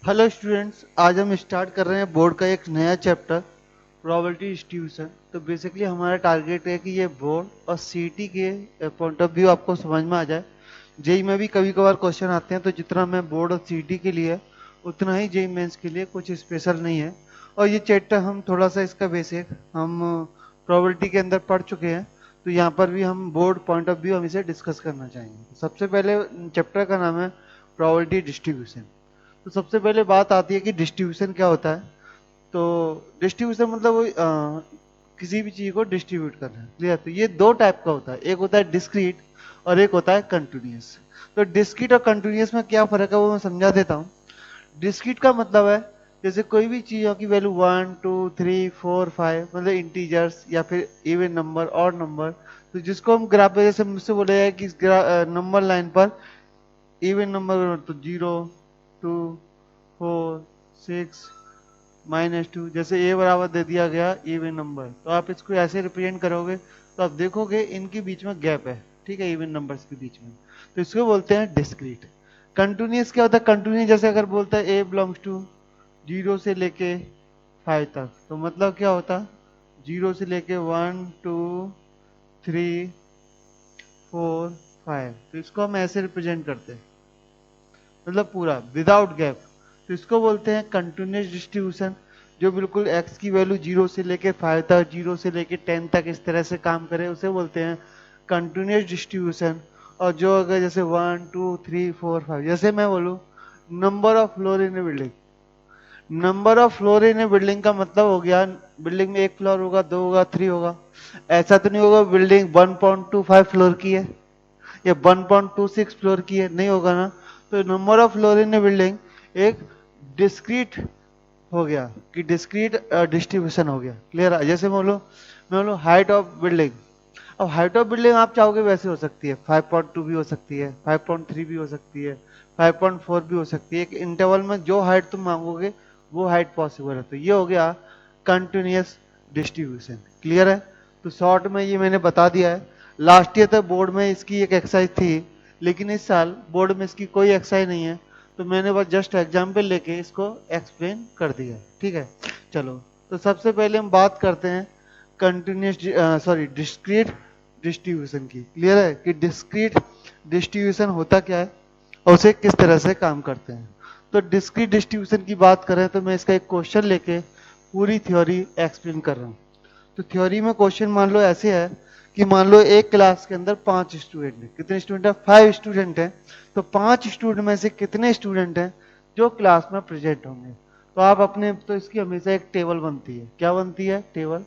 Hello students, आज हम start कर रहे हैं बोर्ड का एक नया चैप्टर प्रोबेबिलिटी डिस्ट्रीब्यूशन। तो बेसिकली हमारा टारगेट है कि ये बोर्ड और सीटी के पॉइंट ऑफ व्यू आपको समझ में आ जाए। जेई में भी कभी कभार क्वेश्चन आते हैं, तो जितना मैं बोर्ड और सीटी के लिए उतना ही जेई मेंस के लिए कुछ स्पेशल नहीं है। और ये चैप्टर हम थोड़ा सा इसका बेसिक हम प्रोबेबिलिटी के अंदर पढ़ चुके हैं, तो यहाँ पर भी हम बोर्ड पॉइंट ऑफ व्यू हम इसे डिस्कस करना चाहेंगे। सबसे पहले चैप्टर का नाम है प्रोबेबिलिटी डिस्ट्रीब्यूशन। तो सबसे पहले बात आती है कि डिस्ट्रीब्यूशन क्या होता है। तो डिस्ट्रीब्यूशन मतलब वो किसी भी चीज को डिस्ट्रीब्यूट करना। क्लियर? तो ये दो टाइप का होता है, एक होता है डिस्क्रीट और एक होता है कंटिन्यूअस। तो डिस्क्रीट और कंटिन्यूअस में क्या फर्क है वो मैं समझा देता हूँ। डिस्क्रीट का मतलब है जैसे कोई भी चीजों की वैल्यू 1 2 3 4 5 मतलब इंटीजर्स या फिर इवन नंबर और नंबर। तो जिसको हम ग्राफ पे जैसे मुझसे बोले है कि नंबर लाइन पर इवन नंबर तो 0 2 4 6 -2, जैसे ए बराबर दे दिया गया इवन नंबर, तो आप इसको ऐसे रिप्रेजेंट करोगे तो आप देखोगे इनके बीच में गैप है। ठीक है, इवन नंबर्स के बीच में, तो इसको बोलते हैं डिस्क्रीट। कंटिन्यूअस क्या होता है? कंटिन्यूअस जैसे अगर बोलता है ए बिलोंग्स टू 0 से लेके 5 तक, तो मतलब क्या होता? 0 से लेके 1 2 3 4 5, तो इसको हम ऐसे रिप्रेजेंट करते हैं, मतलब पूरा विदाउट गैप। तो इसको बोलते हैं कंटिन्यूस डिस्ट्रीब्यूशन। जो बिल्कुल x की वैल्यू 0 से लेके 5 तक, 0 से लेके 10 तक इस तरह से काम करे, उसे बोलते हैं कंटिन्यूस डिस्ट्रीब्यूशन। और जो अगर जैसे 1 2 3 4 5, जैसे मैं बोलूँ number of floor in A building. Number of floor in A building का मतलब हो गया बिल्डिंग में एक फ्लोर होगा, दो होगा, थ्री होगा। ऐसा तो नहीं होगा बिल्डिंग 1.25 फ्लोर की है या 1.26 फ्लोर की है, नहीं होगा ना। तो number of floor in A building एक डिस्क्रीट हो गया कि डिस्क्रीट डिस्ट्रीब्यूशन हो गया। क्लियर है? जैसे मैं बोलो हाइट ऑफ बिल्डिंग। अब हाइट ऑफ बिल्डिंग आप चाहोगे वैसे हो सकती है, 5.2 भी हो सकती है, 5.3 भी हो सकती है, 5.4 भी हो सकती है। एक इंटरवल में जो हाइट तुम मांगोगे वो हाइट पॉसिबल है। तो ये हो गया कंटिन्यूअस डिस्ट्रीब्यूशन। क्लियर है? तो शॉर्ट में ये मैंने बता दिया है। लास्ट ईयर तक बोर्ड में इसकी एक एक्सरसाइज थी, लेकिन इस साल बोर्ड में इसकी कोई एक्सरसाइज नहीं है, तो मैंने बस जस्ट एग्जाम्पल लेके इसको एक्सप्लेन कर दिया। ठीक है, चलो। तो सबसे पहले हम बात करते हैं कंटिन्यूस डिस्क्रीट डिस्ट्रीब्यूशन की। क्लियर है कि डिस्क्रीट डिस्ट्रीब्यूशन होता क्या है और उसे किस तरह से काम करते हैं। तो डिस्क्रीट डिस्ट्रीब्यूशन की बात करें तो मैं इसका एक क्वेश्चन लेके पूरी थ्योरी एक्सप्लेन कर रहा हूँ। तो थ्योरी में क्वेश्चन मान लो ऐसे है कि मान लो एक क्लास के अंदर 5 स्टूडेंट है। कितने स्टूडेंट है? 5 स्टूडेंट है। तो 5 स्टूडेंट में से कितने स्टूडेंट हैं जो क्लास में प्रेजेंट होंगे? तो आप अपने तो इसकी हमेशा एक टेबल बनती है। क्या बनती है? टेबल।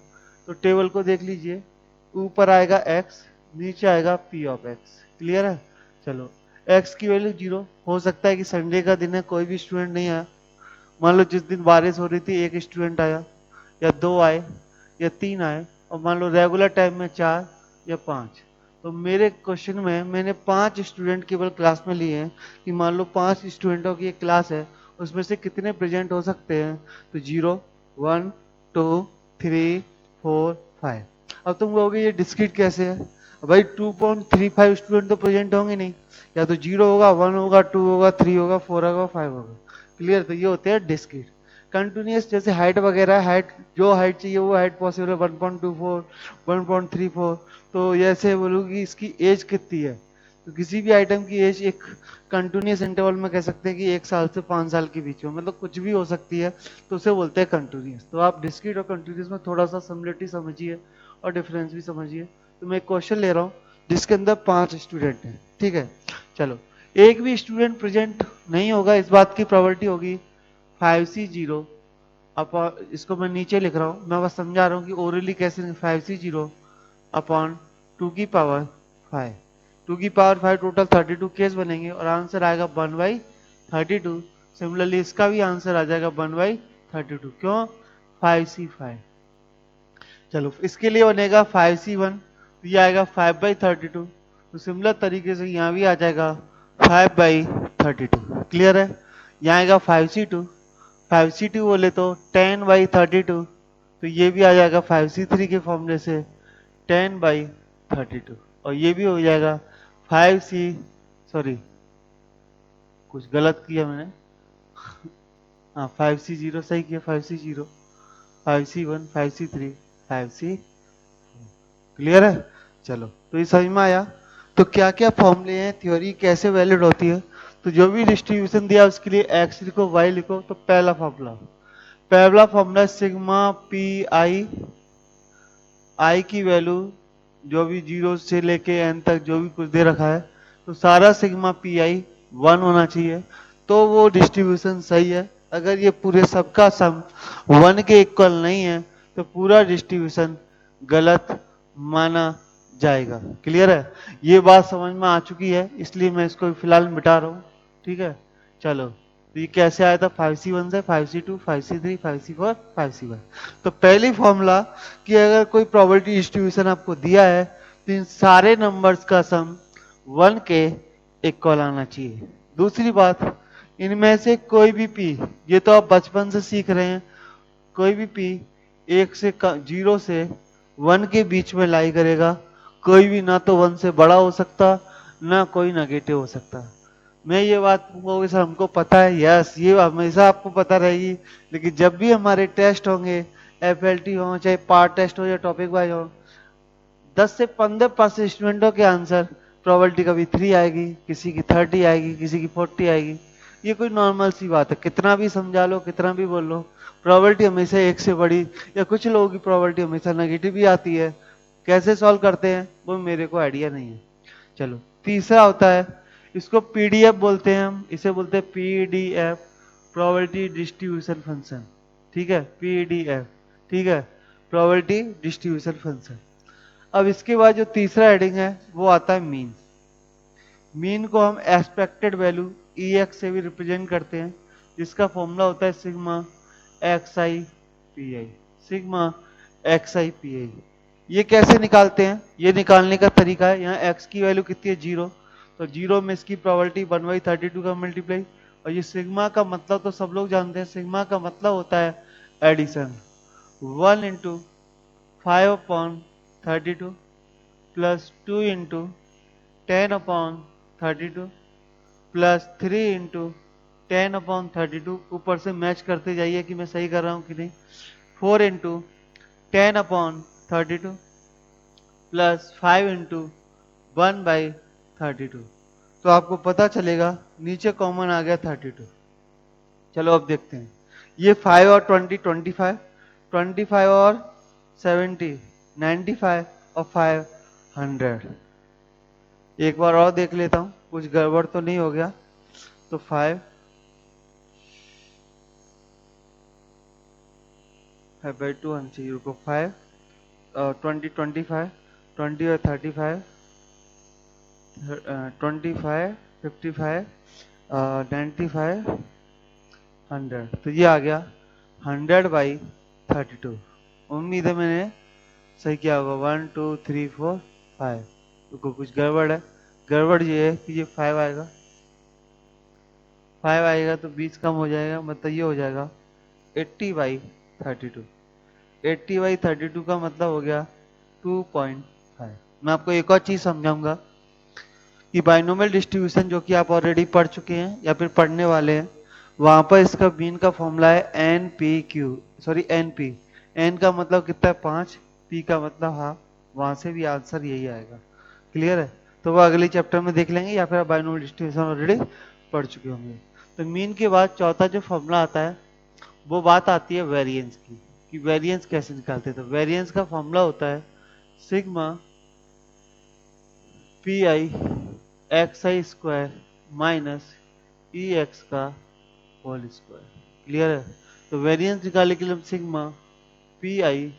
तो टेबल को देख लीजिए, ऊपर आएगा x, नीचे आएगा p ऑफ x। क्लियर है? चलो, x की वैल्यू 0। हो सकता है कि संडे का दिन है, कोई भी स्टूडेंट नहीं आया। मान लो जिस दिन बारिश हो रही थी एक स्टूडेंट आया, या दो आए, या तीन आए। और मान लो रेगुलर टाइम में 4 या 5। तो मेरे क्वेश्चन में मैंने 5 स्टूडेंट केवल क्लास में लिए हैं कि मान लो 5 स्टूडेंटों की एक क्लास है, उसमें से कितने प्रेजेंट हो सकते हैं? तो 0 1 2 3 4 5। अब तुम कहोगे ये डिस्क्रीट कैसे है? भाई 2.35 स्टूडेंट तो प्रेजेंट होंगे नहीं, या तो 0 होगा, 1 होगा, 2 होगा, 3 होगा, 4 होगा, 5 होगा। क्लियर? तो ये होते हैं डिस्क्रीट। कंटिन्यूअस जैसे हाइट वगैरह, हाइट जो हाइट चाहिए वो हाइट पॉसिबल है, 1.24 1.34। तो ऐसे बोलूँगी इसकी एज कितनी है, तो किसी भी आइटम की एज एक कंटिन्यूअस इंटरवल में कह सकते हैं कि 1 साल से 5 साल के बीच में, मतलब कुछ भी हो सकती है, तो उसे बोलते हैं कंटिन्यूअस। तो आप डिस्क्रीट और कंटिन्यूअस में थोड़ा सा सिमिलरिटी समझिए और डिफरेंस भी समझिए। तो मैं एक क्वेश्चन ले रहा हूँ जिसके अंदर 5 स्टूडेंट हैं। ठीक है, चलो। एक भी स्टूडेंट प्रेजेंट नहीं होगा, इस बात की प्रोबेबिलिटी होगी 5c0 अपॉन, इसको मैं नीचे लिख रहा हूँ, मैं बस समझा रहा हूँ कि ओरली कैसे, 5c0 अपॉन 2 की पावर 5। 2 की पावर 5 टोटल 32 केस बनेंगे और आंसर आएगा 1/32। सिमिलरली इसका भी आंसर आ जाएगा 1/32। क्यों? 5c5। चलो, इसके लिए बनेगा 5c1, ये आएगा 5/32। तो सिमिलर तरीके से यहाँ भी आ जाएगा 5/32। क्लियर है? यहाँ आएगा 5c2। 5c2 बोले तो 10/32। तो ये भी आ जाएगा 5c3 के फॉर्मूले से 10/32। और ये भी हो जाएगा 5c, सॉरी कुछ गलत किया मैंने, हाँ 5C0 सही किया, 5C0, 5C1, 5C3, 5C। Clear है? चलो तो ये समझ में आया। तो क्या क्या फॉर्मूले हैं, थ्योरी कैसे वैलिड होती है। तो जो भी डिस्ट्रीब्यूशन दिया उसके लिए एक्स लिखो, वाई लिखो। तो पहला फॉर्मूला सिग्मा पी आई, आई की वैल्यू जो भी जीरो से लेके एन तक जो भी कुछ दे रखा है, तो सारा सिग्मा पी आई 1 होना चाहिए, तो वो डिस्ट्रीब्यूशन सही है। अगर ये पूरे सबका सम 1 के इक्वल नहीं है तो पूरा डिस्ट्रीब्यूशन गलत माना जाएगा। क्लियर है? ये बात समझ में आ चुकी है, इसलिए मैं इसको फिलहाल मिटा रहा हूँ। ठीक है, चलो। तो ये कैसे आया था? 5C1 से 5C2, 5C3, 5C4, 5C1। तो पहली फॉर्मूला कि अगर कोई प्रोबेबिलिटी डिस्ट्रीब्यूशन आपको दिया है तो इन सारे नंबर्स का सम 1 के इक्वल आना चाहिए। दूसरी बात, इनमें से कोई भी पी, ये तो आप बचपन से सीख रहे हैं, कोई भी पी एक से जीरो से 1 के बीच में लाई करेगा। कोई भी ना तो 1 से बड़ा हो सकता, ना कोई नेगेटिव हो सकता। मैं ये बात वो सर हमको पता है, यस ये हमेशा आपको पता रहेगी। लेकिन जब भी हमारे टेस्ट होंगे, एफएलटी हो चाहे पार्ट टेस्ट हो या टॉपिक वाइज हो, 10 से 15% स्टूडेंटों के आंसर प्रोबेबिलिटी कभी 3 आएगी, किसी की 30 आएगी, किसी की 40 आएगी। ये कोई नॉर्मल सी बात है, कितना भी समझा लो, कितना भी बोल लो, प्रोबेबिलिटी हमेशा एक से बड़ी, या कुछ लोगों की प्रोबेबिलिटी हमेशा नेगेटिव भी आती है। कैसे सॉल्व करते हैं वो मेरे को आइडिया नहीं है। चलो, तीसरा होता है, इसको पीडीएफ बोलते हैं, हम इसे बोलते हैं पीडीएफ, प्रोबेबिलिटी डिस्ट्रीब्यूशन फंक्शन। ठीक है, पीडीएफ। ठीक है, प्रोबेबिलिटी डिस्ट्रीब्यूशन फंक्शन। अब इसके बाद जो तीसरा हेडिंग है वो आता है मीन। मीन को हम एक्सपेक्टेड वैल्यू ई एक्स से भी रिप्रेजेंट करते हैं, जिसका फॉर्मूला होता है sigma x I P I. Sigma x I P I. ये कैसे निकालते हैं? ये निकालने का तरीका है, यहाँ एक्स की वैल्यू कितनी है? जीरो। तो जीरो में इसकी प्रोबेबिलिटी 1/32 का मल्टीप्लाई। और ये सिग्मा का मतलब तो सब लोग जानते हैं, सिग्मा का मतलब होता है addition. 1 into 5/32 plus 2 into 10/32 plus 3 into 10/32, ऊपर से मैच करते जाइए कि मैं सही कर रहा हूं कि नहीं। 4 इंटू 10/32 प्लस 5 इंटू 1/32। तो आपको पता चलेगा, नीचे कॉमन आ गया 32। चलो अब देखते हैं, ये 5 और 20 25, 25 और 70 95 और 5 100। एक बार और देख लेता हूं कुछ गड़बड़ तो नहीं हो गया। तो 5/2 आना चाहिए, रुको। 5 20 25 20 और 35 25 55 95 100। तो ये आ गया 100/32। उम्मीद है मैंने सही किया होगा। 1 2 3 4 5। रुको, कुछ गड़बड़ है। गड़बड़ ये है कि ये 5 आएगा, 5 आएगा तो 20 कम हो जाएगा, मतलब ये हो जाएगा 80/32। 80/32 का मतलब हो गया 2.5। मैं आपको एक और चीज समझाऊंगा कि बाइनोमियल डिस्ट्रीब्यूशन जो कि आप ऑलरेडी पढ़ चुके हैं या फिर पढ़ने वाले हैं, वहां पर इसका मीन का फॉर्मूला है N P Q, sorry N P. N का मतलब कितना है? 5। पी का मतलब हाफ। वहां से भी आंसर यही आएगा। क्लियर है? तो वो अगले चैप्टर में देख लेंगे, या फिर आप बाइनोमियल डिस्ट्रीब्यूशन ऑलरेडी पढ़ चुके होंगे। तो मीन के बाद चौथा जो फॉर्मूला आता है वो बात आती है वेरिएंस की, कि वेरिएंस कैसे निकालते हैं। तो वेरिएंस का फॉर्मूला होता है sigma P I X I square minus E x का होल स्क्वायर। क्लियर है? तो वेरिएंस निकालने के लिए हम sigma P I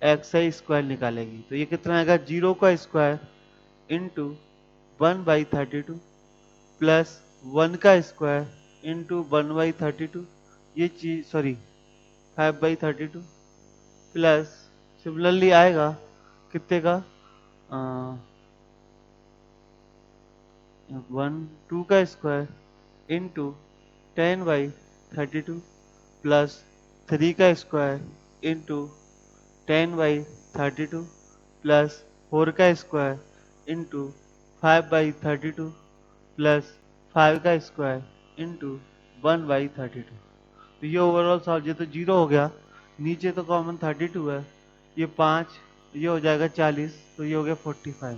X I square निकालेंगे। तो ये कितना आएगा? 0 का स्क्वायर इंटू 1/32 प्लस 1 का स्क्वायर इंटू 1/32, ये चीज सॉरी 5/32 प्लस सिमिलरली आएगा कितने का? 2 का स्क्वायर इंटू 10/32 प्लस 3 का स्क्वायर इंटू 10/32 प्लस 4 का स्क्वायर इंटू 5/32 प्लस 5 का स्क्वायर इंटू 1/32। तो ये ओवरऑल सॉल्व, ये तो 0 हो गया, नीचे तो कॉमन 32 है, ये 5, ये हो जाएगा 40, तो ये हो गया 45,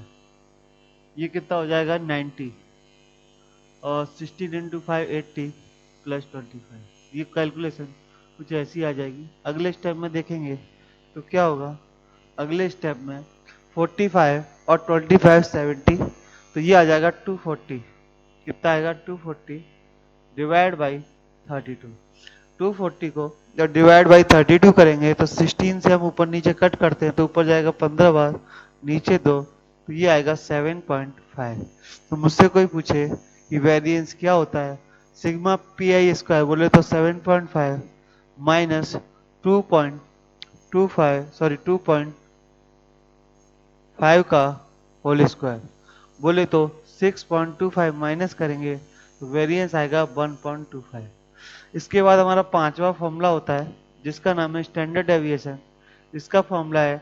ये कितना हो जाएगा 90, और 16 इंटू 5 80 प्लस 25, ये कैलकुलेशन कुछ ऐसी आ जाएगी। अगले स्टेप में देखेंगे तो क्या होगा, अगले स्टेप में 45 और 25 70, तो ये आ जाएगा 240, कितना आएगा 240 डिवाइड बाई 32, 240 को जब डिवाइड बाई 32 करेंगे तो 16 से हम ऊपर नीचे कट करते हैं तो ऊपर जाएगा 15 बार, नीचे 2, तो ये आएगा 7.5। तो मुझसे कोई पूछे कि वेरिएंस क्या होता है, सिग्मा पी आई स्क्वायर बोले तो 7.5 माइनस 2.25 सॉरी 2.5 का होल स्क्वायर, बोले तो 6.25 माइनस करेंगे तो वेरिएंस आएगा 1.25। इसके बाद हमारा पांचवा फॉर्मूला होता है जिसका नाम है स्टैंडर्ड डेविएशन। इसका फॉर्मूला है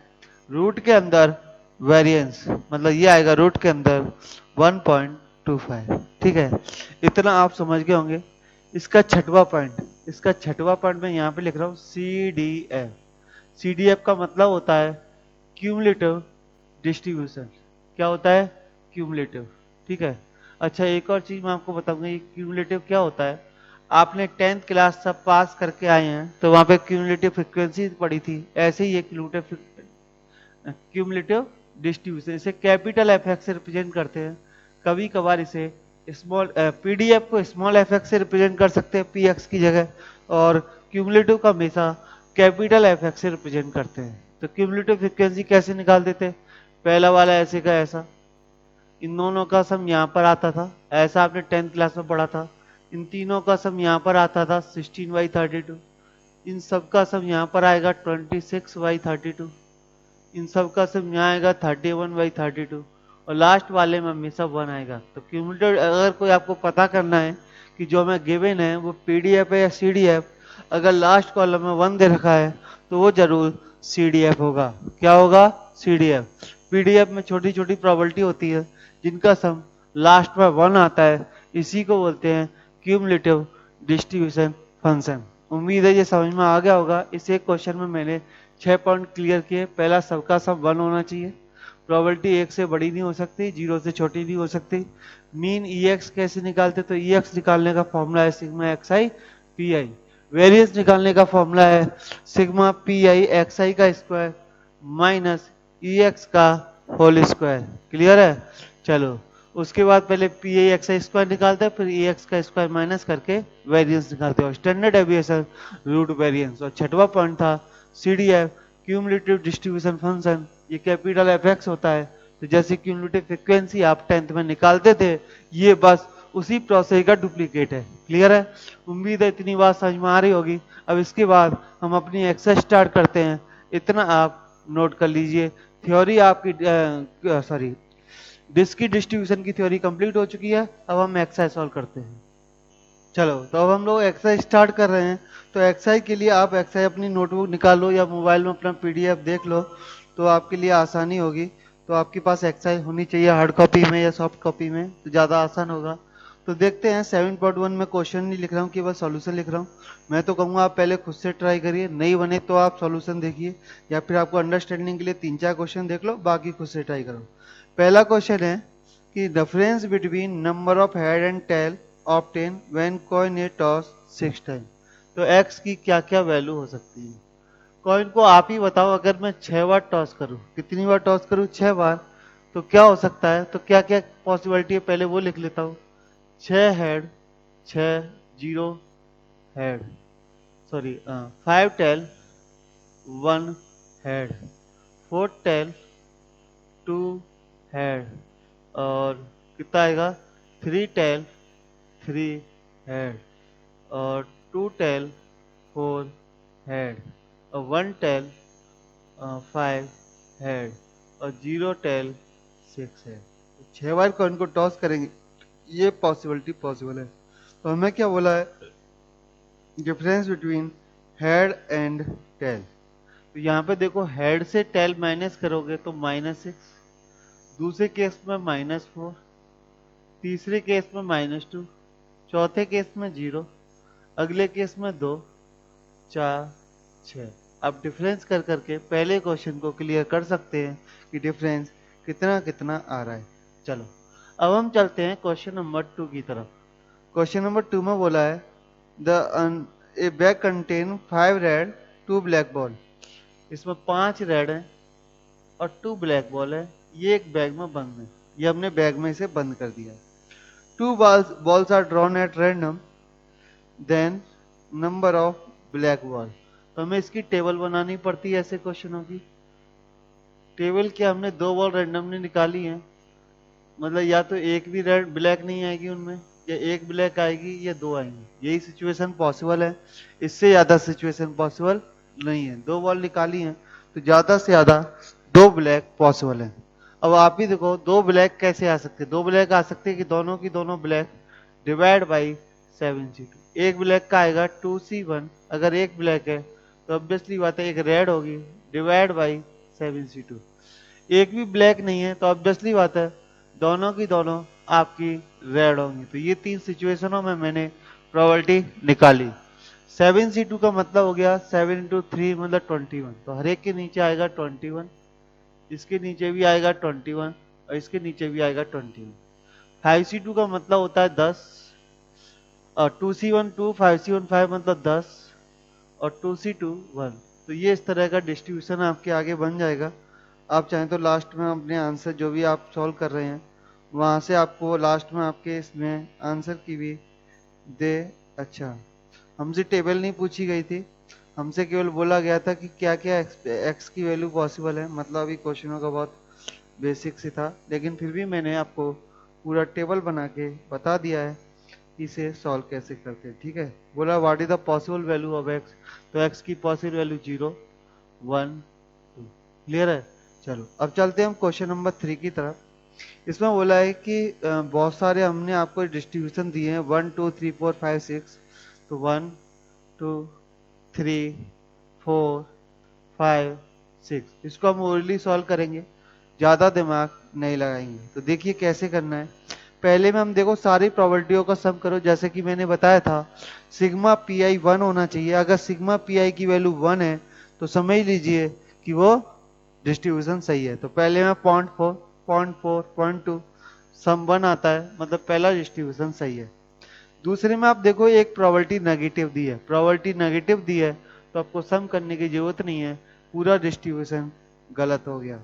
रूट के अंदर वेरिएंस, मतलब ये आएगा रूट के अंदर 1.25। ठीक है, इतना आप समझ गए होंगे। इसका छठवां पॉइंट मैं यहाँ पे लिख रहा हूँ CDF। CDF का मतलब होता है क्यूमुलेटिव डिस्ट्रीब्यूशन। क्या होता है, क्यूमुलेटिव। ठीक है, अच्छा एक और चीज मैं आपको बताऊंगा, ये क्यूमुलेटिव क्या होता है। आपने 10th क्लास सब पास करके आए हैं तो वहां पे क्यूमुलेटिव फ्रीक्वेंसी पढ़ी थी, ऐसे ही ये क्यूमुलेटिव डिस्ट्रीब्यूशन, इसे कैपिटल एफ एक्स से रिप्रेजेंट करते हैं। कभी कभार इसे स्मॉल पीडीएफ को स्मॉल एफ एक्स से रिप्रेजेंट कर सकते हैं पी एक्स की जगह, और क्यूमुलेटिव का हमेशा कैपिटल एफ एक्स से रिप्रेजेंट करते हैं। तो क्यूमुलेटिव फ्रीक्वेंसी कैसे निकाल देते हैं, पहला वाला ऐसे का ऐसा, इन दोनों का सम यहाँ पर आता था, ऐसा आपने 10th क्लास में पढ़ा था। इन तीनों का सम यहाँ पर आता था 16/32, इन सब का सम यहाँ पर आएगा 26/32, इन सब का सम यहाँ आएगा 31/32, और लास्ट वाले में हमेशा 1 आएगा। तो क्यूमुलेटिव अगर कोई आपको पता करना है कि जो हमें गिवन है वो पीडीएफ है या सीडीएफ, अगर लास्ट कॉलम में 1 दे रखा है तो वो जरूर सीडीएफ होगा। क्या होगा, सीडीएफ। पीडीएफ में छोटी छोटी प्रॉपर्टी होती है जिनका सम लास्ट में 1 आता है, इसी को बोलते हैं क्यूमुलेटिव डिस्ट्रीब्यूशन फंक्शन। उम्मीद है ये समझ में आ गया होगा। इस एक क्वेश्चन में मैंने 6 पॉइंट क्लियर किए। पहला, सबका सब 1 होना चाहिए, प्रोबेबिलिटी 1 से बड़ी नहीं हो सकती, 0 से छोटी नहीं हो सकती। मीन EX कैसे निकालते, तो EX निकालने का फॉर्मूला है सिग्मा XI PI। वेरिएंस निकालने का फॉर्मूला है सिग्मा PI XI का स्क्वायर माइनस EX का होल स्क्वायर। क्लियर है, चलो उसके बाद पहले PI XI स्क्वायर निकालते हैं, फिर EX का स्क्वायर माइनस करके वेरिएंस निकालते हैं, स्टैंडर्ड डेविएशन, रूट वेरिएंस। और छठवां पॉइंट था CDF क्यूमुलेटिव डिस्ट्रीब्यूशन फंक्शन, ये कैपिटल एफएक्स होता है। तो जैसे क्यूमुलेटिव फ्रीक्वेंसी आप 10th में निकालते थे, ये बस उसी प्रोसेस का डुप्लीकेट है। क्लियर है, उम्मीद है इतनी बात समझ में आ रही होगी। अब इसके बाद हम अपनी एक्सरसाइज स्टार्ट करते हैं, इतना आप नोट कर लीजिए। थ्योरी आपकी डिस्क की डिस्ट्रीब्यूशन की थ्योरी कंप्लीट हो चुकी है। अब हम एक्सरसाइज सॉल्व करते हैं। चलो तो अब हम लोग एक्सरसाइज स्टार्ट कर रहे हैं। तो एक्सरसाइज के लिए आप एक्सरसाइज अपनी नोटबुक निकालो या मोबाइल में अपना पीडीएफ देख लो, तो आपके लिए आसानी होगी। तो आपके पास एक्सरसाइज होनी चाहिए हार्ड कॉपी में या सॉफ्ट कॉपी में, तो ज़्यादा आसान होगा। तो देखते हैं 7.1 में क्वेश्चन नहीं लिख रहा हूँ, केवल सॉल्यूशन लिख रहा हूँ। मैं तो कहूँगा आप पहले खुद से ट्राई करिए, नहीं बने तो आप सॉल्यूशन देखिए, या फिर आपको अंडरस्टैंडिंग के लिए 3-4 क्वेश्चन देख लो, बाकी खुद से ट्राई करो। पहला क्वेश्चन है कि difference between number of head and tail obtain when coin a toss 6 time. तो एक्स की क्या क्या वैल्यू हो सकती है, कॉइन को आप ही बताओ। अगर मैं 6 बार टॉस करूं, कितनी बार टॉस करूं, 6 बार, तो क्या हो सकता है। तो क्या क्या पॉसिबिलिटी है पहले वो लिख लेता हूं। 6 head, 6 zero head, sorry 5 tail 1 head, 4 tail 2 head, और कितना आएगा 3 टेल 3 हेड, और 2 टेल 4 हेड, और 1 टेल 5 हेड, और 0 टेल 6 हेड। 6 बार कॉइन को टॉस करेंगे, ये पॉसिबिलिटी पॉसिबल है। तो हमें क्या बोला है, difference between head and tail. तो यहाँ पे देखो हेड से टेल माइनस करोगे तो -6, दूसरे केस में -4, तीसरे केस में -2, चौथे केस में 0, अगले केस में 2, 4 6। अब डिफरेंस कर करके पहले क्वेश्चन को क्लियर कर सकते हैं कि डिफरेंस कितना कितना आ रहा है। चलो अब हम चलते हैं क्वेश्चन नंबर 2 की तरफ। क्वेश्चन नंबर 2 में बोला है the A bag contain 5 red 2 black ball. इसमें 5 रेड हैं और 2 ब्लैक बॉल है। ये एक बैग में बंद है, ये हमने बैग में इसे बंद कर दिया। 2 balls are drawn at random then number of black ball. तो हमें इसकी टेबल बनानी पड़ती है ऐसे क्वेश्चनों की। टेबल क्या, हमने 2 बॉल रैंडमली निकाली है, मतलब या तो एक भी रेड ब्लैक नहीं आएगी उनमें, या एक ब्लैक आएगी या 2 आएंगी। यही सिचुएशन पॉसिबल है, इससे ज्यादा सिचुएशन पॉसिबल नहीं है। 2 बॉल निकाली हैं तो ज्यादा से ज्यादा 2 ब्लैक पॉसिबल है। अब आप भी देखो 2 ब्लैक कैसे आ सकते हैं। 2 ब्लैक आ सकते हैं कि दोनों की दोनों ब्लैक डिवाइड बाई 7c2। एक ब्लैक का आएगा 2c1, अगर एक ब्लैक है तो ऑब्वियसली बात है एक रेड होगी डिवाइड बाई 7c2। एक भी ब्लैक नहीं है तो ऑब्वियसली बात है दोनों की दोनों आपकी रेड होंगी। तो ये 3 सिचुएशनों में मैंने प्रोबेबिलिटी निकाली। 7c2 का मतलब हो गया 7 इंटू 3 मतलब 21। तो हर एक के नीचे आएगा 21, इसके नीचे भी आएगा 21 और इसके नीचे भी आएगा 21। 5c2 का मतलब होता है 10 और 2c1 2 5c1 5 मतलब 10 और 2c2 1। तो ये इस तरह का डिस्ट्रीब्यूशन आपके आगे बन जाएगा। आप चाहें तो लास्ट में अपने आंसर जो भी आप सॉल्व कर रहे हैं वहां से आपको लास्ट में आपके इसमें आंसर की भी दे। अच्छा, हमसे टेबल नहीं पूछी गई थी, हमसे केवल बोला गया था कि क्या क्या एक्स की वैल्यू पॉसिबल है। मतलब अभी क्वेश्चनों का बहुत बेसिक से था, लेकिन फिर भी मैंने आपको पूरा टेबल बना के बता दिया है कि इसे सॉल्व कैसे करते हैं। ठीक है, बोला what is the possible value of x, तो एक्स की पॉसिबल वैल्यू 0 1 2। क्लियर है। चलो अब चलते हैं हम क्वेश्चन नंबर 3 की तरफ। इसमें बोला है कि बहुत सारे हमने आपको डिस्ट्रीब्यूशन दिए हैं 1 2 3 4 5 6। तो 1 2 3 4 5 6, इसको हम ओरली सॉल्व करेंगे, ज्यादा दिमाग नहीं लगाएंगे। तो देखिए कैसे करना है। पहले में हम देखो सारी प्रोबेबिलिटियों का सम करो, जैसे कि मैंने बताया था सिग्मा पी आई 1 होना चाहिए। अगर सिग्मा पी आई की वैल्यू 1 है तो समझ लीजिए कि वो डिस्ट्रीब्यूशन सही है। तो पहले में 0.4 0.4 0.2 सम 1 आता है, मतलब पहला डिस्ट्रीब्यूशन सही है। दूसरे में आप देखो एक प्रोबेबिलिटी नेगेटिव दी है, प्रोबेबिलिटी नेगेटिव दी है तो आपको सम करने की जरूरत नहीं है, पूरा डिस्ट्रीब्यूशन गलत हो गया।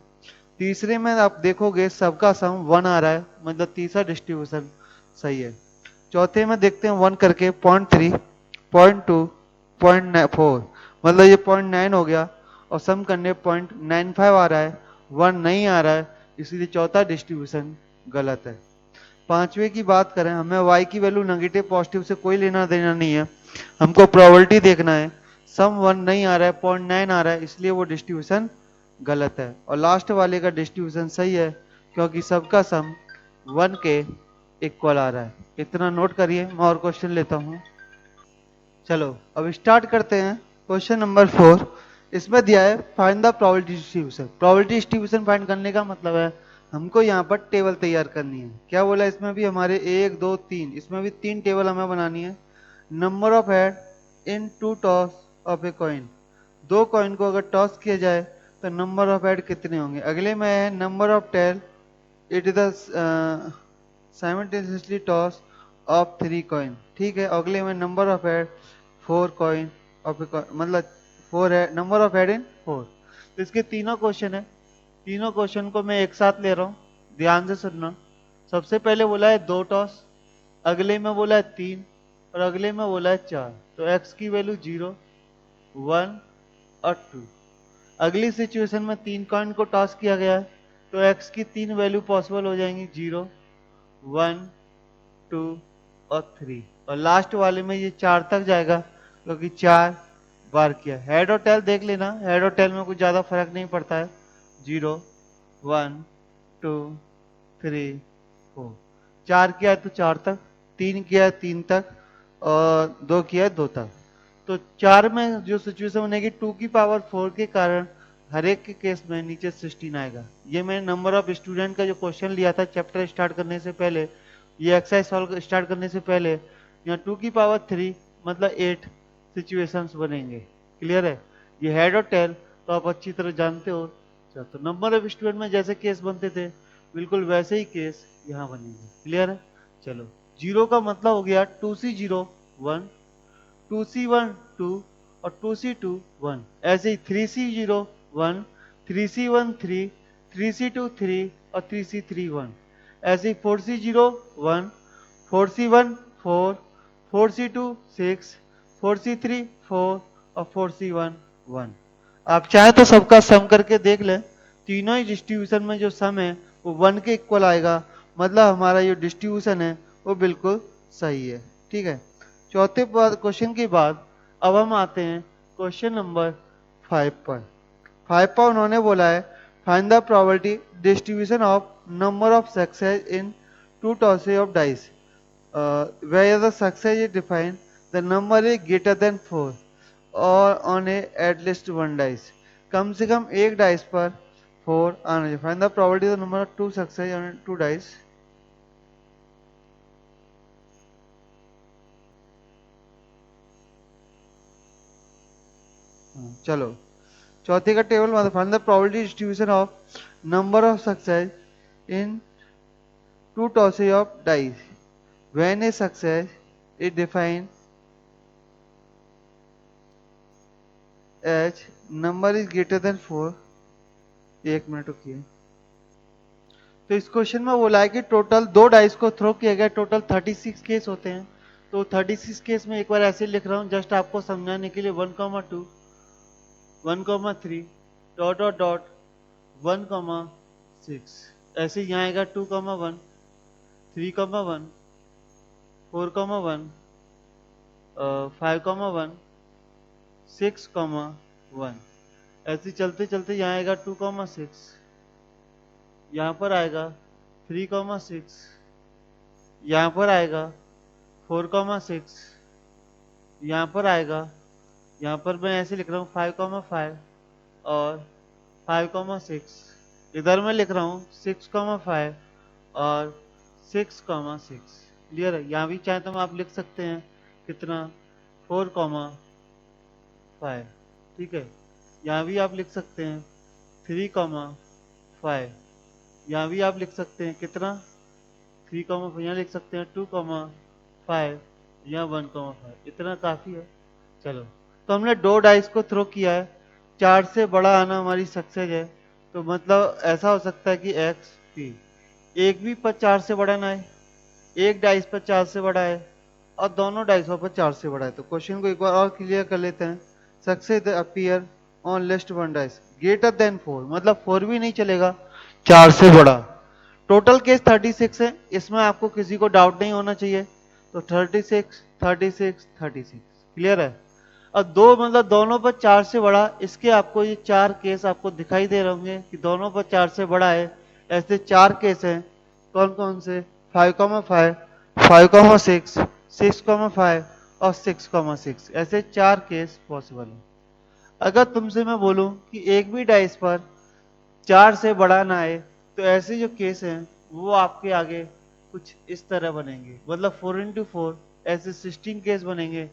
तीसरे में आप देखोगे सबका सम 1 आ रहा है, मतलब तीसरा डिस्ट्रीब्यूशन सही है। चौथे में देखते हैं 1 करके 0.3 0.2 0.4, मतलब ये 0.9 हो गया और सम करने 0.95 आ रहा है, 1 नहीं आ रहा है, इसलिए चौथा डिस्ट्रीब्यूशन गलत है। पांचवे की बात करें, हमें y की वैल्यू नेगेटिव पॉजिटिव से कोई लेना देना नहीं है, हमको प्रोबेबिलिटी देखना है। सम 1 नहीं आ रहा है, 0.9 आ रहा है, इसलिए वो डिस्ट्रीब्यूशन गलत है। और लास्ट वाले का डिस्ट्रीब्यूशन सही है क्योंकि सबका सम 1 के इक्वल आ रहा है। इतना नोट करिए, मैं और क्वेश्चन लेता हूँ। चलो अब स्टार्ट करते हैं क्वेश्चन नंबर 4। इसमें दिया है find the probability distribution. Probability distribution find करने का मतलब है हमको यहाँ पर टेबल तैयार करनी है। क्या बोला इसमें भी हमारे 1 2 3, इसमें भी 3 टेबल हमें बनानी है। Number of head in 2 toss of a coin, 2 coin को अगर टॉस किया जाए तो नंबर ऑफ हेड कितने होंगे। अगले में है number of tail it is the simultaneously toss of 3 coin. ठीक है, अगले में number of head 4 coin of मतलब 4 है, नंबर ऑफ हेड इन 4। तो इसके तीनों क्वेश्चन है, तीनों क्वेश्चन को मैं एक साथ ले रहा हूँ, ध्यान से सुनना। सबसे पहले बोला है 2 टॉस, अगले में बोला है 3 और अगले में बोला है 4। तो x की वैल्यू 0 1 और 2। अगली सिचुएशन में 3 कॉइन को टॉस किया गया है तो x की 3 वैल्यू पॉसिबल हो जाएंगी 0 1 2 और 3। और लास्ट वाले में ये 4 तक जाएगा क्योंकि 4 बार किया। हेड और टेल देख लेना, हेड और टेल में कुछ ज्यादा फर्क नहीं पड़ता है। 0 1 2 3 4, 4 किया है तो 4 तक, 3 किया है 3 तक और 2 किया है 2 तक। तो 4 में जो सिचुएशन बनेगी 2 की पावर 4 के कारण हर एक के केस में नीचे 16 आएगा। ये मैंने नंबर ऑफ स्टूडेंट का जो क्वेश्चन लिया था चैप्टर स्टार्ट करने से पहले, ये एक्सरसाइज सॉल्व स्टार्ट करने से पहले, यहाँ 2 की पावर 3 मतलब 8 सिचुएशंस बनेंगे। क्लियर है? ये हेड और टेल तो आप अच्छी तरह जानते हो। चलो, तो नंबर ऑफ स्टूडेंट में जैसे केस बनते थे बिल्कुल वैसे ही केस यहाँ बनेंगे। क्लियर है? चलो, जीरो का मतलब हो गया 2C0 1, 2C1 2 और 2C2 1। ऐसे ही 3C0 1, 3C1 3, 3C2 3 और 3C3 1। ऐसे ही 4C0 1, 4C1 4, 4C2 6, 4C3 4 और 4C1 1। आप चाहे तो सबका सम करके देख लें, तीनों ही डिस्ट्रीब्यूशन में जो सम है वो 1 के इक्वल आएगा, मतलब हमारा जो डिस्ट्रीब्यूशन है वो बिल्कुल सही है। ठीक है, चौथे क्वेश्चन के बाद अब हम आते हैं क्वेश्चन नंबर 5 पर। 5 पर उन्होंने बोला है find the probability distribution of number of success in two tosses of dice where the success is defined the number is greater than 4 और on a at least one dice। कम से कम एक dice पर 4 आना चाहिए। Find the probability the number of two success on two dice. चलो, चौथे का table मतलब find the probability distribution of number of success in two tosses of dice when a success is defined as number is greater than 4। एक minute रुकिए। तो इस question में बोला है कि टोटल दो डाइस को थ्रो किया गया, टोटल 36 केस होते हैं। तो 36 केस में एक बार ऐसे लिख रहा हूं जस्ट आपको समझाने के लिए 1,2 1,3 डॉट डॉट डॉट 1,6। ऐसे यहाँ आएगा 2,1 3,1 4,1 5,1 6,1। ऐसे चलते चलते यहाँ आएगा 2,6, यहाँ पर आएगा 3,6, यहाँ पर आएगा 4,6, यहाँ पर आएगा, यहाँ पर मैं ऐसे लिख रहा हूँ 5,5 और 5,6। इधर मैं लिख रहा हूँ 6,5 और 6,6। क्लियर है? यहाँ भी चाहे तो आप लिख सकते हैं कितना 4,5। ठीक है, यहाँ भी आप लिख सकते हैं 3,5। यहाँ भी आप लिख सकते हैं कितना 3,5, यहाँ लिख सकते हैं 2,5, यहाँ 1,5। इतना काफी है। चलो, तो हमने दो डाइस को थ्रो किया है, 4 से बड़ा आना हमारी सक्सेस है। तो मतलब ऐसा हो सकता है कि एक्स पी एक भी पर 4 से बड़ा ना है, एक डाइस पर 4 से बड़ा है और दोनों डाइसों पर 4 से बड़ा है। तो क्वेश्चन को एक बार और क्लियर कर लेते हैं। Success appear on list one dice greater than 4, मतलब 4 भी नहीं चलेगा, 4 से बड़ा। टोटल केस 36 है, इसमें आपको किसी को डाउट नहीं होना चाहिए। तो 36 36 36 क्लियर है। और दो मतलब दोनों पर 4 से बड़ा, इसके आपको ये 4 केस आपको दिखाई दे रहे होंगे कि दोनों पर 4 से बड़ा है। ऐसे 4 केस हैं। कौन कौन से? 5,5 5,6 6,5 और 6,6। ऐसे 4 केस पॉसिबल है। अगर तुमसे मैं बोलूं कि एक भी डाइस पर 4 से बड़ा ना आए, तो ऐसे जो केस हैं वो आपके आगे कुछ इस तरह बनेंगे, मतलब 4 into 4 ऐसे 16 केस बनेंगे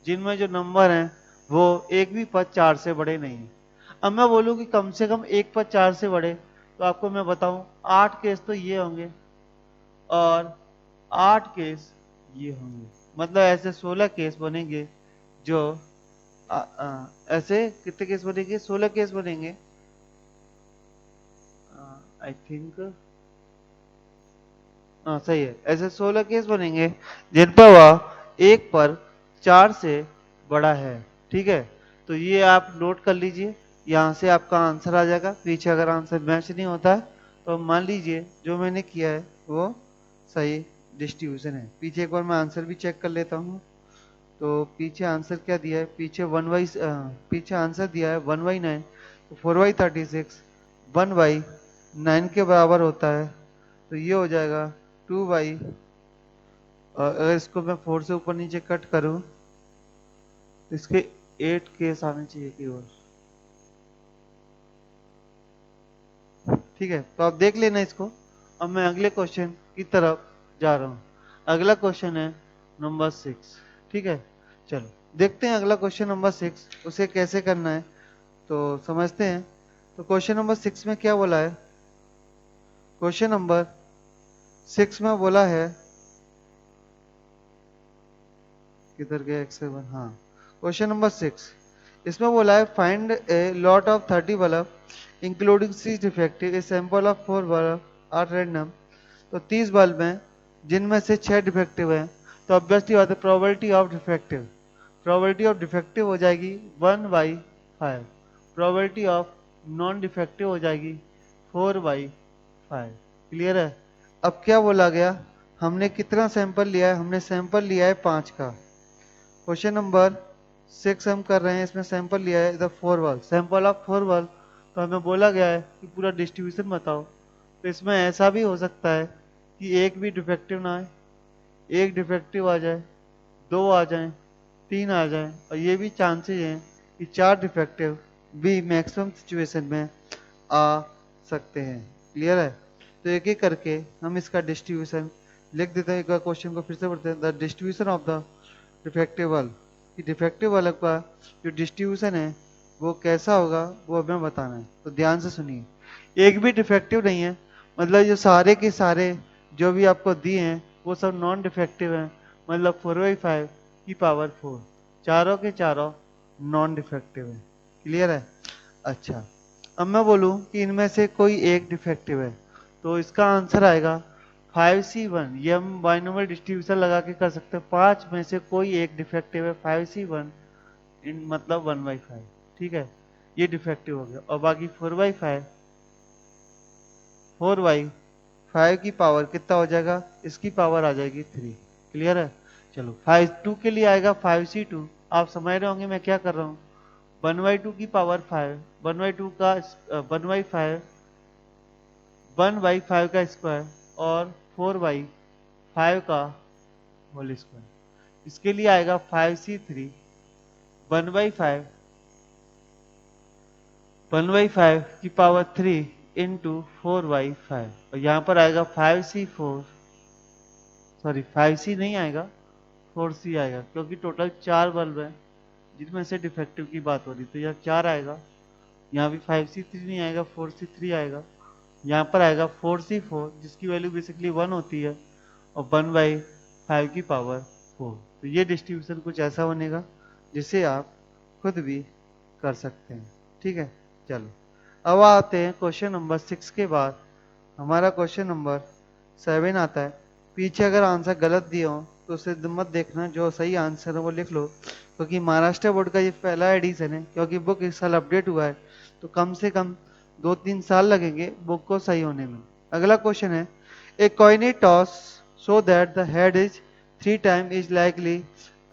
जिनमें जो नंबर हैं वो एक भी पर 4 से बड़े नहीं है। अब मैं बोलूं कि कम से कम एक पर 4 से बड़े, तो आपको मैं बताऊं 8 केस तो ये होंगे और 8 केस ये होंगे, मतलब ऐसे 16 केस बनेंगे। जो ऐसे कितने केस बनेंगे? 16 केस बनेंगे। आई थिंक सही है, ऐसे 16 केस बनेंगे जिन पर वह एक पर 4 से बड़ा है। ठीक है, तो ये आप नोट कर लीजिए, यहाँ से आपका आंसर आ जाएगा। पीछे अगर आंसर मैच नहीं होता है तो मान लीजिए जो मैंने किया है वो सही डिस्ट्रीब्यूशन है। पीछे एक बार मैं आंसर भी चेक कर लेता हूँ। तो पीछे आंसर क्या दिया है? पीछे पीछे आंसर दिया है 1/9, तो 4/36 1/9 के बराबर होता है। तो ये हो जाएगा 2/, अगर इसको मैं 4 से ऊपर नीचे कट करूं तो इसके 8 केस आने चाहिए केवल। ठीक है, तो आप देख लेना इसको। अब मैं अगले क्वेश्चन की तरफ जा रहा हूं। अगला क्वेश्चन है नंबर 6। ठीक है, चलो देखते हैं अगला क्वेश्चन नंबर 6, उसे कैसे करना है तो समझते हैं। तो क्वेश्चन नंबर 6 में क्या बोला है? क्वेश्चन नंबर 6 में बोला है, किधर गया x7, हाँ क्वेश्चन नंबर 6, इसमें बोला है find a lot of 30 bulb including 6 defective, a sample of 4 bulb are random. तो 30 बल्ब हैं जिनमें से 6 डिफेक्टिव हैं, तो ऑब्वियसली बात है probability of defective, probability of defective हो जाएगी 1/5, प्रोबेबिलिटी ऑफ नॉन डिफेक्टिव हो जाएगी 4/5। क्लियर है? अब क्या बोला गया, हमने कितना सैंपल लिया है? हमने सैंपल लिया है 5 का। क्वेश्चन नंबर 6 हम कर रहे हैं, इसमें सैंपल लिया है the 4 bulb, sample of 4 bulb. तो हमें बोला गया है कि पूरा डिस्ट्रीब्यूशन बताओ। तो इसमें ऐसा भी हो सकता है कि एक भी डिफेक्टिव ना आए, एक डिफेक्टिव आ जाए, 2 आ जाए, 3 आ जाए, और ये भी चांसेस हैं कि 4 डिफेक्टिव भी मैक्सिमम सिचुएशन में आ सकते हैं। क्लियर है? तो एक एक करके हम इसका डिस्ट्रीब्यूशन लिख देते हैं। एक बार क्वेश्चन को फिर से पढ़ते हैं। The distribution of the defective bulb, कि डिफेक्टिव बल्ब का जो डिस्ट्रीब्यूशन है वो कैसा होगा वो हमें बताना है। तो ध्यान से सुनिए, एक भी डिफेक्टिव नहीं है, मतलब जो सारे के सारे जो भी आपको दिए हैं वो सब नॉन डिफेक्टिव हैं, मतलब 4/5 की पावर 4, चारों के चारों नॉन डिफेक्टिव है। क्लियर है? अच्छा, अब मैं बोलूं कि इनमें से कोई एक डिफेक्टिव है, तो इसका आंसर आएगा 5C1। ये हम बाइनोमियल डिस्ट्रीब्यूशन लगा के कर सकते हैं। 5 में से कोई एक डिफेक्टिव है, 5C1 इन मतलब 1/5। ठीक है, ये डिफेक्टिव हो गया। और बाकी 4/5, 4/5 की पावर कितना हो जाएगा? इसकी पावर आ जाएगी 3। क्लियर है? चलो 2 के लिए आएगा 5C2। आप समझ रहे होंगे मैं क्या कर रहा हूँ। 1/2 की पावर 5, 1/2 का 1/5, 1/5 का स्क्वायर और 4/5 का होल स्क्वायर। इसके लिए आएगा 5C3 1/5, 1/5 की पावर 3 इंटू 4/5, और यहाँ पर आएगा 5C4, सॉरी 5C नहीं आएगा, 4C आएगा, क्योंकि टोटल 4 बल्ब है जिसमें से डिफेक्टिव की बात हो रही। तो यहाँ 4 आएगा, यहाँ भी 5C3 नहीं आएगा, 4C3 आएगा, यहाँ पर आएगा 4C4 जिसकी वैल्यू बेसिकली 1 होती है, और 1/5 की पावर 4। तो ये डिस्ट्रीब्यूशन कुछ ऐसा बनेगा जिसे आप खुद भी कर सकते हैं। ठीक है, चलो अब आते हैं क्वेश्चन नंबर 6 के बाद हमारा क्वेश्चन नंबर 7 आता है। पीछे अगर आंसर गलत दिए हो तो उसे मत देखना, जो सही आंसर है वो लिख लो, क्योंकि महाराष्ट्र बोर्ड का ये पहला एडिशन है, क्योंकि बुक इस साल अपडेट हुआ है, तो कम से कम 2-3 साल लगेंगे बुक को सही होने में। अगला क्वेश्चन है, a coin is toss so that the head is 3 time is likely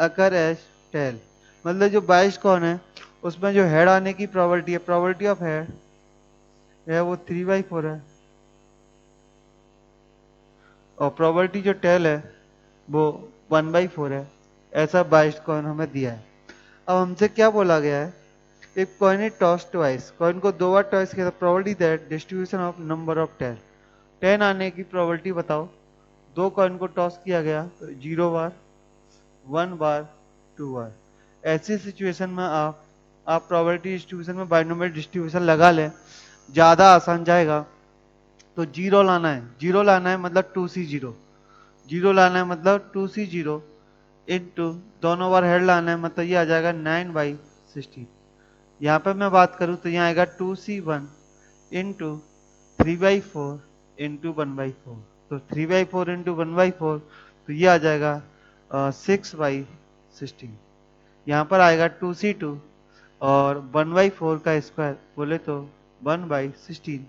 occur as tail. मतलब जो 22 कॉइन है उसमें जो हेड आने की प्रोबेबिलिटी है, प्रोबेबिलिटी ऑफ हेड है वो 3/4 है, और प्रोबेबिलिटी जो टेल है वो 1/4 है। ऐसा 22 कॉइन हमें दिया है। अब हमसे क्या बोला गया है, if coin is toss twice, coin को 2 बार टॉस किया, probability that distribution of number of 10, 10 आने की प्रोबेबिलिटी बताओ। 2 कॉइन को टॉस किया गया तो 0 बार, 1 बार, 2 बार। ऐसी सिचुएशन में आप प्रोबेबिलिटी डिस्ट्रीब्यूशन में बाइनोमियल डिस्ट्रीब्यूशन लगा लें, ज्यादा आसान जाएगा। तो जीरो लाना है, जीरो लाना है मतलब 2C0, जीरो लाना है मतलब 2C0 इंटू दोनों बार हेड लाना है, मतलब ये आ जाएगा 9/16। यहाँ पे मैं बात करूँ तो यहाँ आएगा 2C1 इंटू 3/4 इंटू 1/4। तो 3/4 इंटू 1/4, तो ये आ जाएगा 6/16। यहाँ पर आएगा 2C2 और 1/4 का स्क्वायर बोले तो 1/16।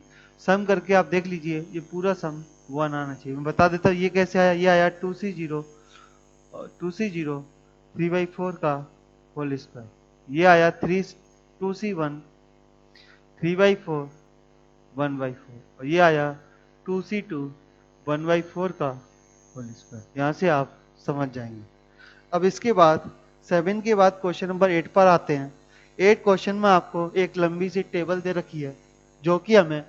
सम करके आप देख लीजिए, ये पूरा सम 1 आना चाहिए। मैं बता देता हूँ ये कैसे आया। ये आया 2C0 3/4 का होल स्क्वायर। ये आया 2C1 3/4 1/4, और ये आया 2C2 1/4 का होल स्क्वायर। यहाँ से आप समझ जाएंगे। अब इसके बाद 7 के बाद क्वेश्चन नंबर 8 पर आते हैं। 8 क्वेश्चन में आपको एक लंबी सी टेबल दे रखी है जो कि हमें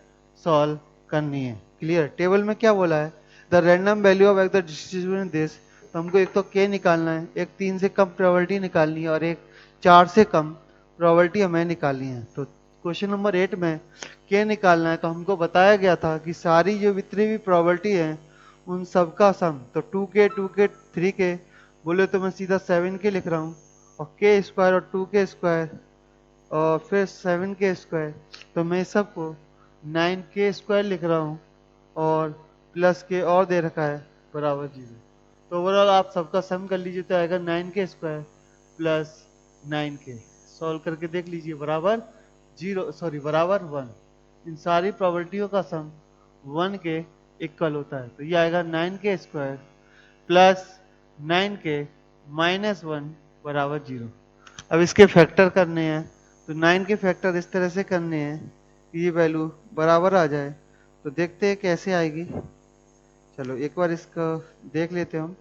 सॉल्व करनी है। क्लियर? टेबल में क्या बोला है, the random value of the distribution this तो हमको एक तो के निकालना है, एक 3 से कम प्रोबेबिलिटी निकालनी है और एक 4 से कम प्रोबेबिलिटी हमें निकालनी है। तो क्वेश्चन नंबर 8 में के निकालना है, तो हमको बताया गया था कि सारी जो जितनी भी प्रोबेबिलिटी है उन सब का सम, तो 2k 2k 3k बोले तो मैं सीधा 7k लिख रहा हूँ, और के स्क्वायर और 2k स्क्वायर और फिर 7k स्क्वायर, तो मैं सबको 9k स्क्वायर लिख रहा हूँ और प्लस के और दे रखा है बराबर 0। तो ओवरऑल आप सबका सम कर लीजिए तो आएगा 9k square plus 9k। Solve करके देख लीजिए बराबर 0, सॉरी बराबर 1। इन सारी प्रोबेबिलिटियों का सम 1 के इक्वल होता है, तो ये आएगा 9k square plus 9k minus 1 बराबर 0। अब इसके फैक्टर करने हैं, तो 9 के फैक्टर इस तरह से करने हैं कि ये वैल्यू बराबर आ जाए। तो देखते हैं कैसे आएगी। चलो एक बार इसका देख लेते हैं हम।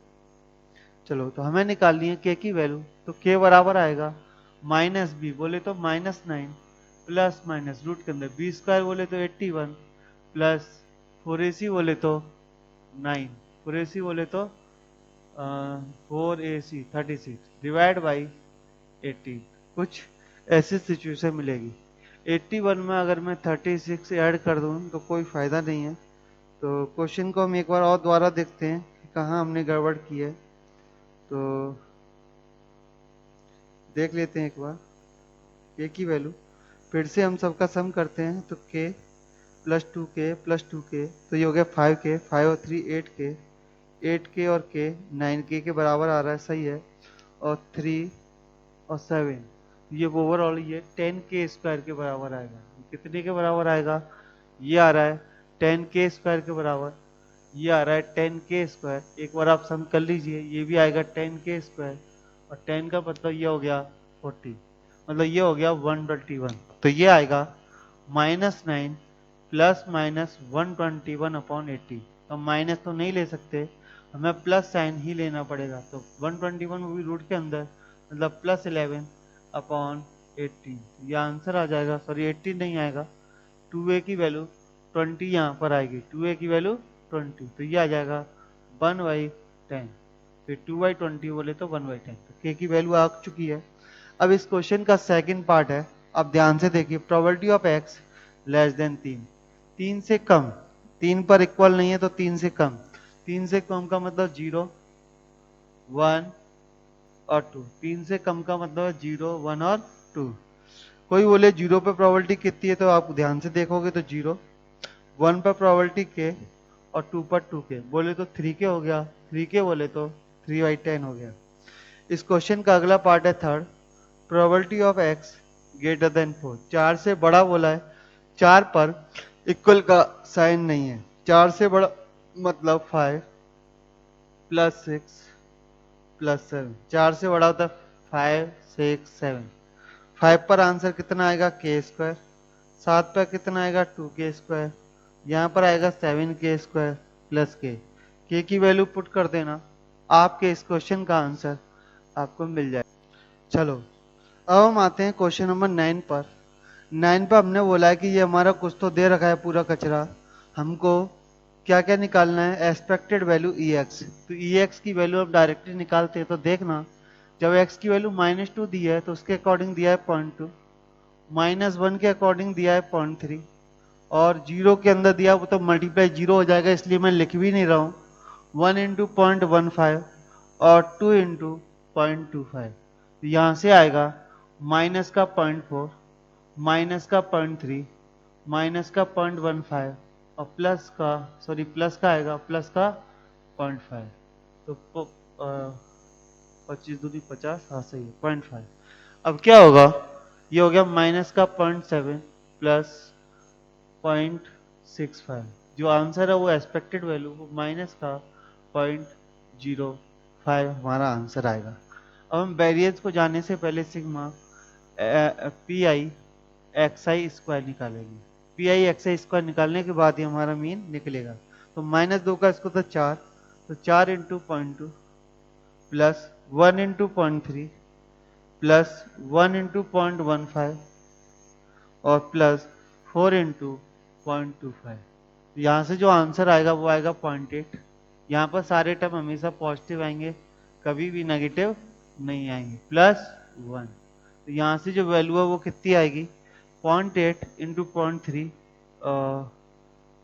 चलो तो हमें निकालनी है के की वैल्यू, तो के बराबर आएगा माइनस बी बोले तो माइनस 9 प्लस माइनस रूट के अंदर बी स्क्वायर बोले तो 81 प्लस 4ac बोले तो 9, 4ac बोले तो 4ac 36 डिवाइड बाई 18। कुछ ऐसी सिचुएशन मिलेगी। 81 में अगर मैं 36 ऐड कर दूं तो कोई फायदा नहीं है। तो क्वेश्चन को हम एक बार और दोबारा देखते हैं कि कहाँ हमने गड़बड़ की है। तो देख लेते हैं एक बार के की वैल्यू, फिर से हम सबका सम करते हैं। तो के प्लस 2k प्लस 2k, तो ये हो गया 5k, 5 और 3 8k, 8k और k 9k के बराबर आ रहा है, सही है। और 3 और 7, ये ओवरऑल ये 10k स्क्वायर के बराबर आएगा। कितने के बराबर आएगा? ये आ रहा है 10k स्क्वायर के बराबर, ये आ रहा है 10k स्क्वायर। एक बार आप सम कर लीजिए, ये भी आएगा 10k स्क्वायर और 10 का मतलब ये हो गया 40, मतलब ये हो गया 121। तो ये आएगा -9 प्लस माइनस 121 अपॉन 80। तो माइनस तो नहीं ले सकते, हमें प्लस साइन ही लेना पड़ेगा। तो 121 वो भी रूट के अंदर, मतलब प्लस 11 अपॉन 18। ये आंसर आ जाएगा, सॉरी 18 नहीं आएगा, 2a की वैल्यू 20 यहाँ पर आएगी, 2a की वैल्यू 20, तो ये आ जाएगा 1/10। फिर 2/20 बोले तो 1/10, तो k की वैल्यू आ चुकी है। अब इस क्वेश्चन का सेकंड पार्ट है, अब ध्यान से देखिए। Probability of x less than 3, 3 से कम, 3 पर इक्वल नहीं है तो 3 से कम, 3 से कम का मतलब 0 1 और 2, 3 से कम का मतलब है 0 1 और 2। कोई बोले 0 पर प्रोबेबिलिटी कितनी है, तो आप ध्यान से देखोगे तो 0, 1 पर प्रोबेबिलिटी k और 2 पर 2k बोले तो 3k हो गया, 3k बोले तो 3/10 हो गया। इस क्वेश्चन का अगला पार्ट है third, probability of x greater than 4, 4 से बड़ा बोला है, 4 पर इक्वल का साइन नहीं है, 4 से बड़ा मतलब 5 प्लस 6 प्लस 7, 4 से बड़ा होता है 5 6 7। 5 पर आंसर कितना आएगा के स्क्वायर, 7 पर कितना आएगा 2k स्क्वायर, यहाँ पर आएगा 7k स्क्वायर प्लस के की वैल्यू पुट कर देना, आपके इस क्वेश्चन का आंसर आपको मिल जाए। चलो अब हम आते हैं क्वेश्चन नंबर 9 पर। 9 पर हमने बोला है कि ये हमारा कुछ तो दे रखा है पूरा कचरा, हमको क्या क्या निकालना है, एक्सपेक्टेड वैल्यू EX। तो EX की वैल्यू अब डायरेक्टली निकालते हैं, तो देखना जब x की वैल्यू -2 दी है तो उसके अकॉर्डिंग दिया है 0.2, -1 के अकॉर्डिंग दिया है 0.3 और 0 के अंदर दिया वो तो मल्टीप्लाई 0 हो जाएगा, इसलिए मैं लिख भी नहीं रहा हूँ। 1 इंटू 0.15 और 2 इंटू 0.25, तो यहाँ से आएगा माइनस का 0.4, माइनस का 0.3, माइनस का 0.15 और प्लस का, सॉरी प्लस का आएगा प्लस का 0.5। तो 25 दूनी 50, हाँ सही है 0.5। अब क्या होगा, ये हो गया माइनस का 0.7 प्लस 0.65। जो आंसर है वो एक्सपेक्टेड वैल्यू वो माइनस का 0.05 हमारा आंसर आएगा। अब हम वेरिएंस को जानने से पहले sigma P I X I square निकालेंगे। P I X I square निकालने के बाद ही हमारा मीन निकलेगा। तो -2 का इसको तो 4, तो 4 into 0.2 plus 1 into 0.3 plus 1 into 0.15 और प्लस 4 इंटू 0.25। यहाँ से जो आंसर आएगा वो आएगा 0.8। यहाँ पर सारे टर्म हमेशा पॉजिटिव आएंगे, कभी भी नेगेटिव नहीं आएंगे। +1, तो यहाँ से जो वैल्यू है वो कितनी आएगी, 0.8 इंटू 0.3,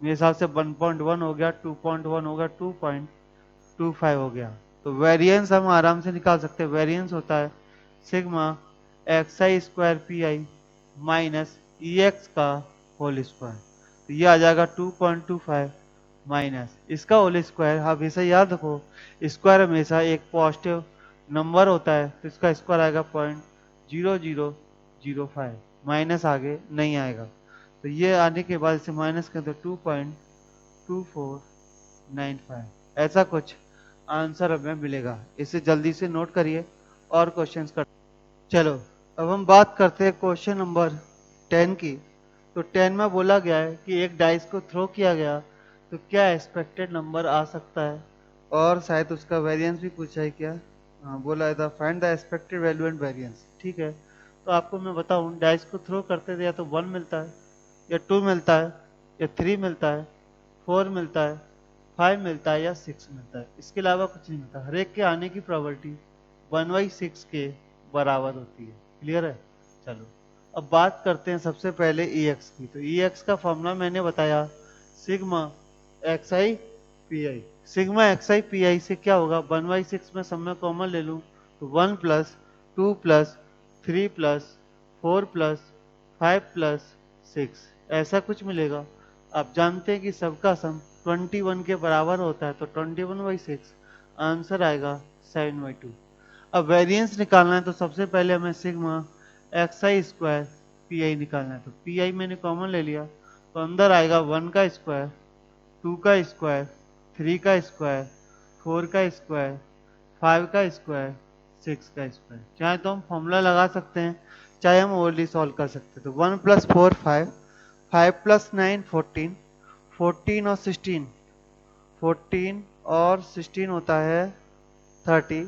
मेरे हिसाब से 1.1 हो गया, 2.1 हो गया, 2.25 हो गया। तो वेरिएंस हम आराम से निकाल सकते हैं। वेरिएंस होता है sigma xi square P I minus E x का होल स्क्वायर। तो ये आ जाएगा 2.25 माइनस इसका होल स्क्वायर। हमेशा याद रखो स्क्वायर हमेशा एक पॉजिटिव नंबर होता है, तो इसका स्क्वायर आएगा 0.0005, माइनस आगे नहीं आएगा। तो ये आने के बाद इसे माइनस कर दो 2.2495, ऐसा कुछ आंसर हमें मिलेगा। इसे जल्दी से नोट करिए और क्वेश्चंस कर। चलो अब हम बात करते हैं क्वेश्चन नंबर 10 की। तो 10 में बोला गया है कि एक डाइस को थ्रो किया गया तो क्या एक्सपेक्टेड नंबर आ सकता है, और शायद उसका वेरिएंस भी पूछा है क्या। हाँ बोला था find the expected value and variance. ठीक है, तो आपको मैं बताऊं डाइस को थ्रो करते थे या तो 1 मिलता है, या 2 मिलता है, या 3 मिलता है, 4 मिलता है, 5 मिलता है, या 6 मिलता है। इसके अलावा कुछ नहीं मिलता। हर एक के आने की प्रोबेबिलिटी 1/6 के बराबर होती है। क्लियर है। चलो अब बात करते हैं सबसे पहले EX की। तो EX का फॉर्मूला मैंने बताया sigma XI PI। Sigma XI PI से क्या होगा, 1/6 में सब में कॉमन ले लूं तो 1 plus 2 plus 3 plus 4 plus 5 plus 6 ऐसा कुछ मिलेगा। आप जानते हैं कि सबका सम 21 के बराबर होता है, तो 21/6 आंसर आएगा 7/2। अब वेरिएंस निकालना है तो सबसे पहले हमें सिग्मा XI स्क्वायर PI निकालना है। तो PI मैंने कॉमन ले लिया, तो अंदर आएगा 1 का स्क्वायर, 2 का स्क्वायर, 3 का स्क्वायर, 4 का स्क्वायर, 5 का स्क्वायर, 6 का स्क्वायर। चाहे तो हम फॉर्मूला लगा सकते हैं, चाहे हम ओरली सॉल्व कर सकते हैं। तो 1 + 4 5, 5 + 9 14, 14 और 16, 14 और 16 होता है 30,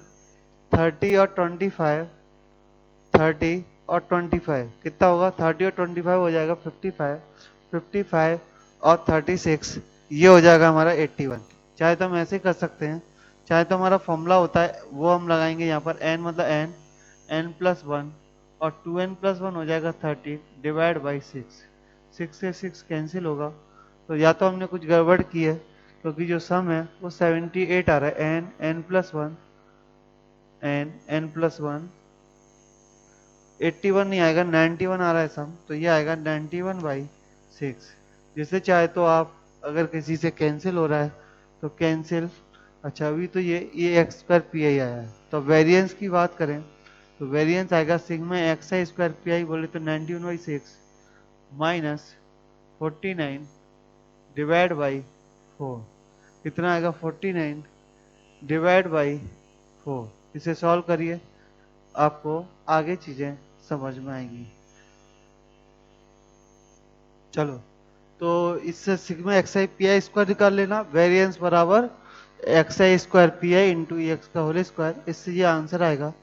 30 और 25, 30 और 25 कितना होगा, 30 और 25 हो जाएगा 55, 55 और 36 ये हो जाएगा हमारा 81। चाहे तो हम ऐसे कर सकते हैं, चाहे तो हमारा फॉर्मूला होता है वो हम लगाएंगे यहाँ पर n मतलब n+1 और 2n+1 हो जाएगा 30 डिवाइड बाई 6। 6 से 6 कैंसिल होगा, तो या तो हमने कुछ गड़बड़ की है क्योंकि जो सम है वो 78 आ रहा है। n+1 n+1 81 नहीं आएगा, 91 आ रहा है सम, तो ये आएगा 91/6। जैसे चाहे तो आप अगर किसी से कैंसिल हो रहा है तो कैंसिल। अच्छा अभी तो ये x स्क्वायर पी आई आया है। तो वेरिएंस की बात करें तो वेरिएंस आएगा sigma XI square P I बोले तो 91/6 माइनस 49 डिवाइड बाई 4 कितना आएगा 49 डिवाइड बाई 4। इसे सॉल्व करिए, आपको आगे चीजें समझ में आएंगी। चलो तो इससे सिग्मा XI PI स्क्वायर निकाल लेना, वेरिएंस बराबर XI square PI into EX का होल स्क्वायर। इससे ये आंसर आएगा।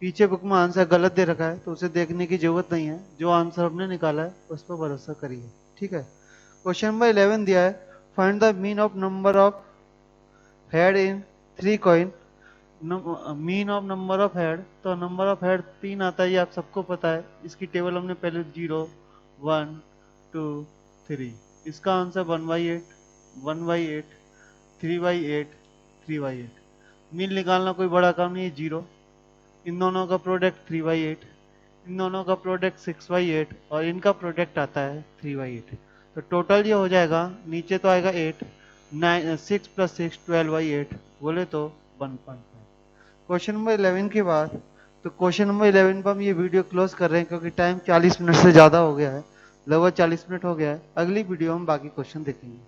पीछे बुक में आंसर गलत दे रखा है तो उसे देखने की जरूरत नहीं है, जो आंसर हमने निकाला है उस पर भरोसा करिए। ठीक है, क्वेश्चन नंबर 11 दिया है find the mean of number of head in 3 coin. Mean of number of head, तो नंबर ऑफ हेड 3 आता है, ये आप सबको पता है। इसकी टेबल हमने पहले 0 1 2 3, इसका आंसर 1/8 1/8 3/8 3/8। मीन निकालना कोई बड़ा काम नहीं है, 0। इन दोनों का प्रोडक्ट 3/8, इन दोनों का प्रोडक्ट 6/8 और इनका प्रोडक्ट आता है 3/8। तो टोटल ये हो जाएगा, नीचे तो आएगा 8, 9 6 + 6 12/8 बोले तो 1.5। क्वेश्चन नंबर 11 के बाद तो क्वेश्चन नंबर 11 पर हम ये वीडियो क्लोज कर रहे हैं क्योंकि टाइम 40 मिनट से ज़्यादा हो गया है, लगभग 40 मिनट हो गया है। अगली वीडियो हम बाकी क्वेश्चन देखेंगे।